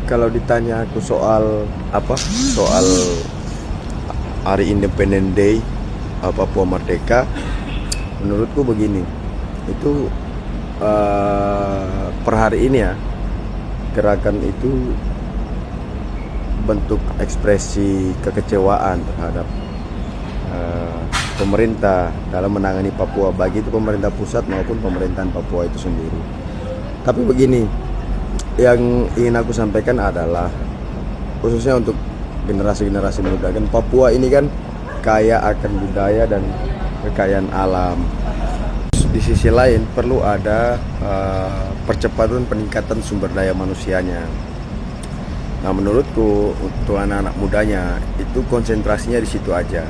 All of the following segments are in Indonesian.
Kalau ditanya aku soal apa? Soal Hari Independent Day Papua Merdeka, menurutku begini. Itu per hari ini ya, gerakan itu bentuk ekspresi kekecewaan terhadap pemerintah dalam menangani Papua, baik itu pemerintah pusat maupun pemerintahan Papua itu sendiri. Tapi begini, yang ingin aku sampaikan adalah khususnya untuk generasi-generasi muda, kan Papua ini kan kaya akan budaya dan kekayaan alam. Di sisi lain perlu ada percepatan peningkatan sumber daya manusianya. Nah, menurutku untuk anak-anak mudanya itu konsentrasinya di situ aja.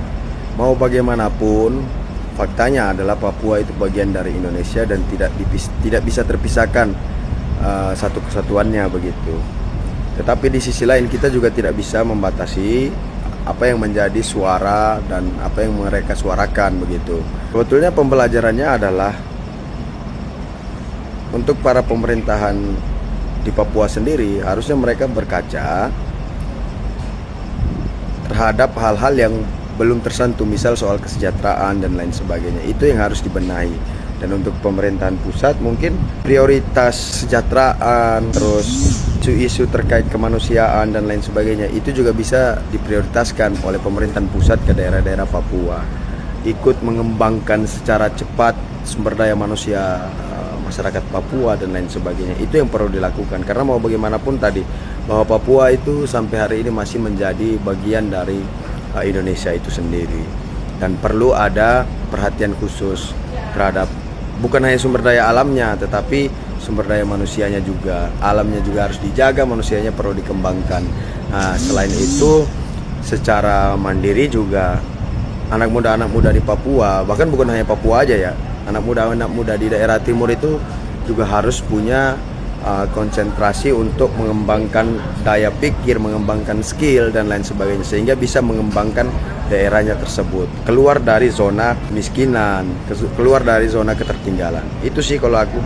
Mau bagaimanapun, faktanya adalah Papua itu bagian dari Indonesia dan tidak bisa terpisahkan satu kesatuannya begitu. Tetapi di sisi lain kita juga tidak bisa membatasi apa yang menjadi suara dan apa yang mereka suarakan begitu. Sebetulnya pembelajarannya adalah untuk para pemerintahan di Papua sendiri, harusnya mereka berkaca terhadap hal-hal yang belum tersentuh, misal soal kesejahteraan dan lain sebagainya. Itu yang harus dibenahi. Dan untuk pemerintahan pusat mungkin prioritas kesejahteraan, terus isu-isu terkait kemanusiaan dan lain sebagainya, itu juga bisa diprioritaskan oleh pemerintahan pusat ke daerah-daerah Papua. Ikut mengembangkan secara cepat sumber daya manusia masyarakat Papua dan lain sebagainya. Itu yang perlu dilakukan, karena mau bagaimanapun tadi, bahwa Papua itu sampai hari ini masih menjadi bagian dari Indonesia itu sendiri, dan perlu ada perhatian khusus terhadap bukan hanya sumber daya alamnya, tetapi sumber daya manusianya juga. Alamnya juga harus dijaga, manusianya perlu dikembangkan. Nah, selain itu secara mandiri juga anak muda di Papua, bahkan bukan hanya Papua aja ya, anak muda di daerah timur itu juga harus punya konsentrasi untuk mengembangkan daya pikir, mengembangkan skill dan lain sebagainya, sehingga bisa mengembangkan daerahnya tersebut, keluar dari zona kemiskinan, keluar dari zona ketertinggalan. Itu sih kalau aku.